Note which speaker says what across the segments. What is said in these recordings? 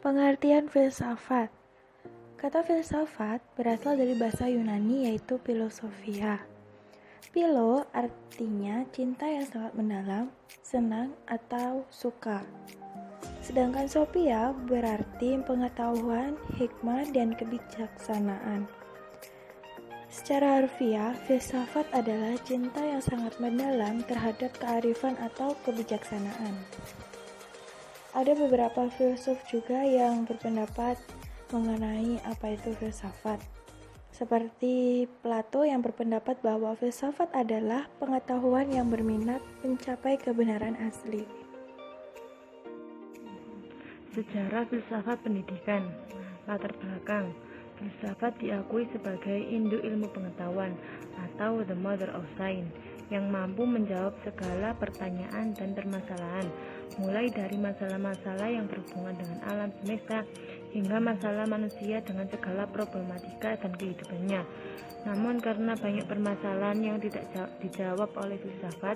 Speaker 1: Pengertian filsafat. Kata filsafat berasal dari bahasa Yunani yaitu philosophia. Philo artinya cinta yang sangat mendalam, senang atau suka. Sedangkan sophia berarti pengetahuan, hikmah, dan kebijaksanaan. Secara harfiah, filsafat adalah cinta yang sangat mendalam terhadap kearifan atau kebijaksanaan. Ada beberapa filsuf juga yang berpendapat mengenai apa itu filsafat. Seperti Plato yang berpendapat bahwa filsafat adalah pengetahuan yang berminat mencapai kebenaran asli.
Speaker 2: Sejarah filsafat pendidikan. Latar belakang. Filsafat diakui sebagai induk ilmu pengetahuan atau the mother of science yang mampu menjawab segala pertanyaan dan permasalahan, mulai dari masalah-masalah yang berhubungan dengan alam semesta hingga masalah manusia dengan segala problematika dan kehidupannya. Namun karena banyak permasalahan yang tidak dijawab oleh filsafat,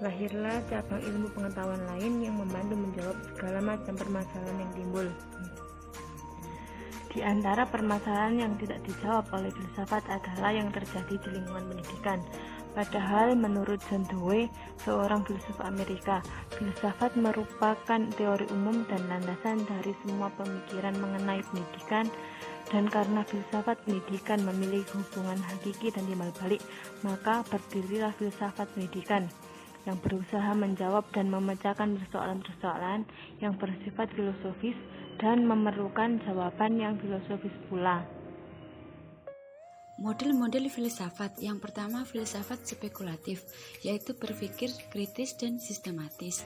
Speaker 2: lahirlah cabang ilmu pengetahuan lain yang membantu menjawab segala macam permasalahan yang timbul. Di antara permasalahan yang tidak dijawab oleh filsafat adalah yang terjadi di lingkungan pendidikan. Padahal menurut John Dewey, seorang filsuf Amerika, filsafat merupakan teori umum dan landasan dari semua pemikiran mengenai pendidikan, dan karena filsafat pendidikan memiliki hubungan hakiki dan timbal balik, maka berdirilah filsafat pendidikan yang berusaha menjawab dan memecahkan persoalan-persoalan yang bersifat filosofis dan memerlukan jawaban yang filosofis pula.
Speaker 3: Model-model filsafat. Yang pertama, filsafat spekulatif, yaitu berpikir kritis dan sistematis.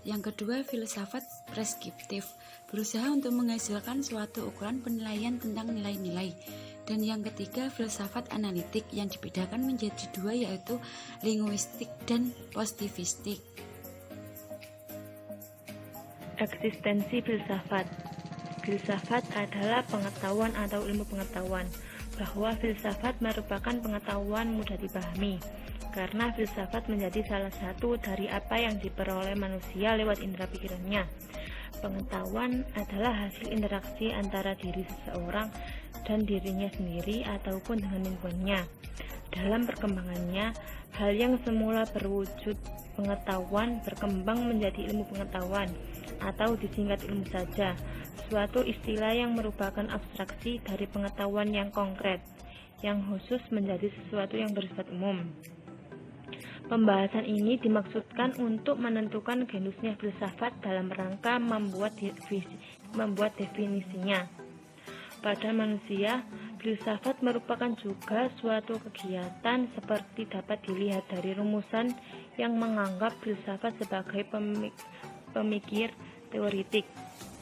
Speaker 3: Yang kedua, filsafat preskriptif, berusaha untuk menghasilkan suatu ukuran penilaian tentang nilai-nilai. Dan yang ketiga, filsafat analitik yang dibedakan menjadi dua, yaitu linguistik dan positivistik.
Speaker 2: Eksistensi filsafat. Filsafat adalah pengetahuan atau ilmu pengetahuan, bahwa filsafat merupakan pengetahuan mudah dipahami, karena filsafat menjadi salah satu dari apa yang diperoleh manusia lewat indera pikirannya. Pengetahuan adalah hasil interaksi antara diri seseorang dan dirinya sendiri ataupun dengan lingkungannya. Dalam perkembangannya, hal yang semula berwujud pengetahuan berkembang menjadi ilmu pengetahuan, atau disingkat ilmu saja, suatu istilah yang merupakan abstraksi dari pengetahuan yang konkret, yang khusus menjadi sesuatu yang bersifat umum. Pembahasan ini dimaksudkan untuk menentukan genusnya filsafat dalam rangka membuat definisinya. Pada manusia, filsafat merupakan juga suatu kegiatan seperti dapat dilihat dari rumusan yang menganggap filsafat sebagai pemikir teoritik,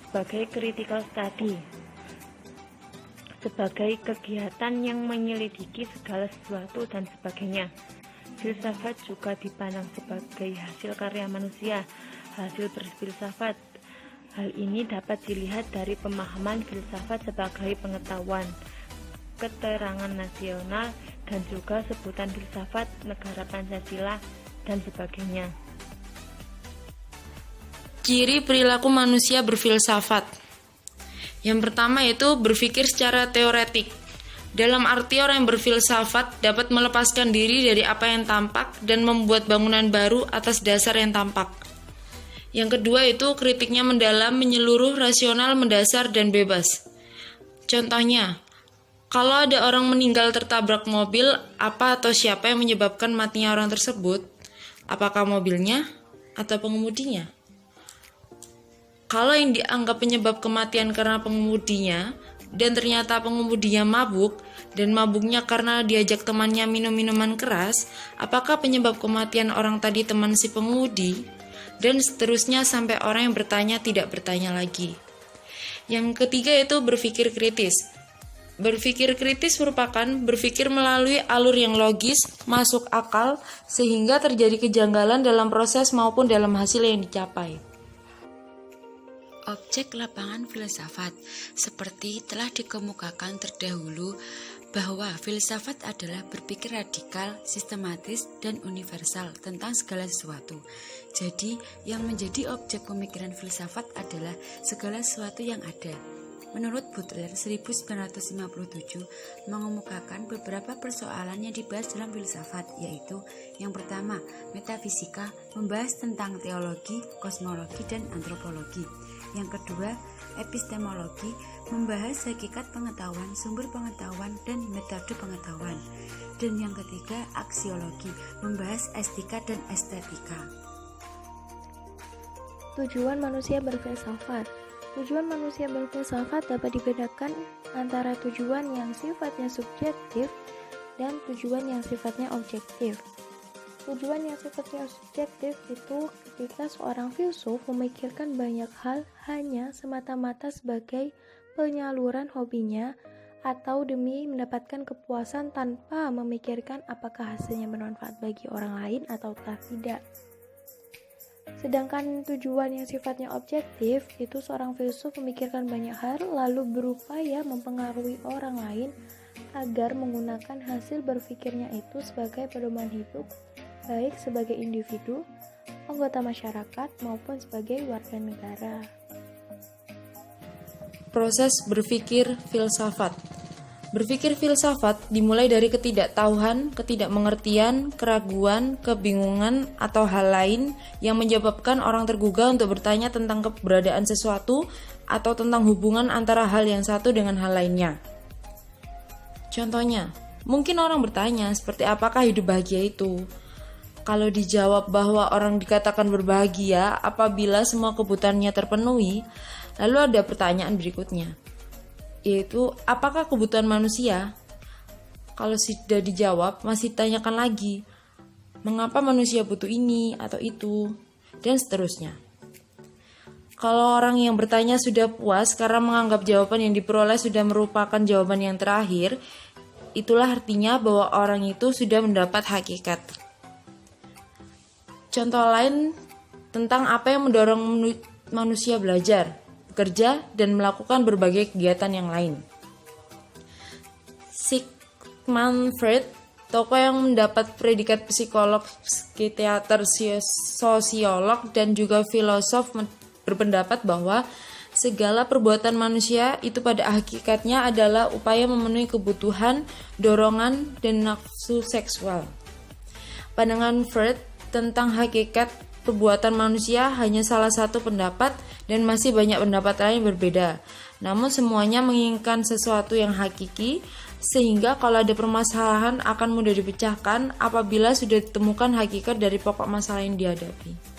Speaker 2: sebagai critical study, sebagai kegiatan yang menyelidiki segala sesuatu dan sebagainya. Filsafat juga dipandang sebagai hasil karya manusia, hasil berfilsafat. Hal ini dapat dilihat dari pemahaman filsafat sebagai pengetahuan, keterangan nasional, dan juga sebutan filsafat negara Pancasila, dan sebagainya.
Speaker 4: Ciri perilaku manusia berfilsafat. Yang pertama yaitu berpikir secara teoretik. Dalam arti orang yang berfilsafat dapat melepaskan diri dari apa yang tampak dan membuat bangunan baru atas dasar yang tampak. Yang kedua itu kritiknya mendalam, menyeluruh, rasional, mendasar, dan bebas. Contohnya, kalau ada orang meninggal tertabrak mobil, apa atau siapa yang menyebabkan matinya orang tersebut? Apakah mobilnya atau pengemudinya? Kalau yang dianggap penyebab kematian karena pengemudinya, dan ternyata pengemudinya mabuk, dan mabuknya karena diajak temannya minum minuman keras, apakah penyebab kematian orang tadi teman si pengemudi? Dan seterusnya sampai orang yang bertanya tidak bertanya lagi. Yang ketiga yaitu berpikir kritis. Berpikir kritis merupakan berpikir melalui alur yang logis, masuk akal, sehingga terjadi kejanggalan dalam proses maupun dalam hasil yang dicapai.
Speaker 3: Objek lapangan filsafat, seperti telah dikemukakan terdahulu bahwa filsafat adalah berpikir radikal, sistematis, dan universal tentang segala sesuatu. Jadi, yang menjadi objek pemikiran filsafat adalah segala sesuatu yang ada. Menurut Butler 1957 mengemukakan beberapa persoalan yang dibahas dalam filsafat, yaitu yang pertama, metafisika membahas tentang teologi, kosmologi, dan antropologi. Yang kedua, epistemologi membahas hakikat pengetahuan, sumber pengetahuan, dan metode pengetahuan. Dan yang ketiga, aksiologi membahas etika dan estetika.
Speaker 1: Tujuan manusia berfilsafat. Tujuan manusia berfilsafat dapat dibedakan antara tujuan yang sifatnya subjektif dan tujuan yang sifatnya objektif. Tujuan yang sifatnya subjektif itu ketika seorang filsuf memikirkan banyak hal hanya semata-mata sebagai penyaluran hobinya atau demi mendapatkan kepuasan tanpa memikirkan apakah hasilnya bermanfaat bagi orang lain ataukah tidak. Sedangkan tujuan yang sifatnya objektif itu seorang filsuf memikirkan banyak hal lalu berupaya mempengaruhi orang lain agar menggunakan hasil berpikirnya itu sebagai pedoman hidup, baik sebagai individu, anggota masyarakat maupun sebagai warga negara.
Speaker 4: Proses berpikir filsafat. Berpikir filsafat dimulai dari ketidaktahuan, ketidakmengertian, keraguan, kebingungan, atau hal lain yang menyebabkan orang tergugah untuk bertanya tentang keberadaan sesuatu atau tentang hubungan antara hal yang satu dengan hal lainnya. Contohnya, mungkin orang bertanya seperti apakah hidup bahagia itu? Kalau dijawab bahwa orang dikatakan berbahagia apabila semua kebutuhannya terpenuhi, lalu ada pertanyaan berikutnya, yaitu apakah kebutuhan manusia? Kalau sudah dijawab, masih ditanyakan lagi, mengapa manusia butuh ini atau itu, dan seterusnya. Kalau orang yang bertanya sudah puas karena menganggap jawaban yang diperoleh sudah merupakan jawaban yang terakhir, itulah artinya bahwa orang itu sudah mendapat hakikat. Contoh lain tentang apa yang mendorong manusia belajar, bekerja, dan melakukan berbagai kegiatan yang lain. Sigmund Freud, tokoh yang mendapat predikat psikolog, psikiater, sosiolog, dan juga filosof, berpendapat bahwa segala perbuatan manusia itu pada hakikatnya adalah upaya memenuhi kebutuhan, dorongan, dan nafsu seksual. Pandangan Freud tentang hakikat perbuatan manusia hanya salah satu pendapat dan masih banyak pendapat lain berbeda. Namun semuanya menginginkan sesuatu yang hakiki, sehingga kalau ada permasalahan akan mudah dipecahkan apabila sudah ditemukan hakikat dari pokok masalah yang dihadapi.